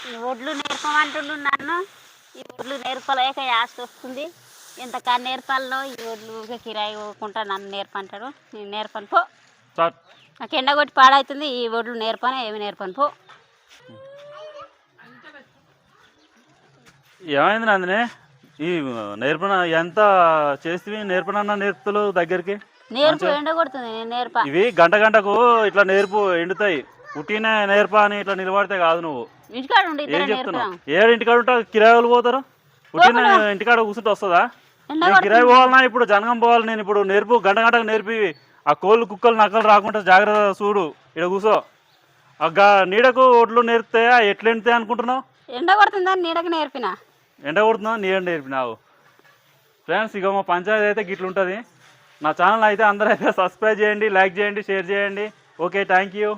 ఈ ఒడ్లు నేర్పమంటుండు నన్ను. ఈ ఒడ్లు నేర్పలేక యాస్ట్ వస్తుంది. ఎంత కాని నేర్పాలలో ఈ ఒడ్లు కిరాయి పోకుండా నన్ను నేర్పంటాడు. నేను నేర్పను పో. నాకు ఎండ కొట్టి పాడవుతుంది. ఈ ఒడ్లు నేర్పను, ఏమి నేర్పను పో. ఏమైంది నందిని? ఈ నేర్పన ఎంత చేసి నేర్పనన్నా నేర్పుతలు దగ్గరికి నేర్పు ఎండ కొడుతుంది. నేను నేర్ప ఇవి గంట గంటకు ఇట్లా నేర్పు ఎండుతాయి. పుట్టిన నేర్ప అని ఇట్లా నిలబడితే కాదు. నువ్వు ఇంటికాడ ఉండి ఏం చెప్తున్నావు? ఏడు ఇంటికాడ ఉంటా కిరాయిలు పోతారు. పుట్టిన ఇంటికాడ కూర్చుంటే వస్తుందా? కిరాయి పోవాలన్నా ఇప్పుడు జనగం పోవాలి. నేను ఇప్పుడు నేర్పు గంట గంటకు నేర్పి ఆ కోళ్ళు కుక్కలు నక్కలు రాకుండా జాగ్రత్త చూడు. ఇక్కడ కూర్చో. నీడకు ఒడ్లు నేర్పితే ఎట్లా ఎండుతాయి అనుకుంటున్నావు? ఎండ కొడుతుందని నీడకు నేర్పిన. ఎండ కొడుతుందా? నీడ నేర్పినావు. ఫ్రెండ్స్, ఇక మా పంచాయతీ అయితే గిట్లుంటుంది. నా ఛానల్ అయితే అందరూ అయితే సబ్స్క్రైబ్ చేయండి, లైక్ చేయండి, షేర్ చేయండి. Okay, thank you.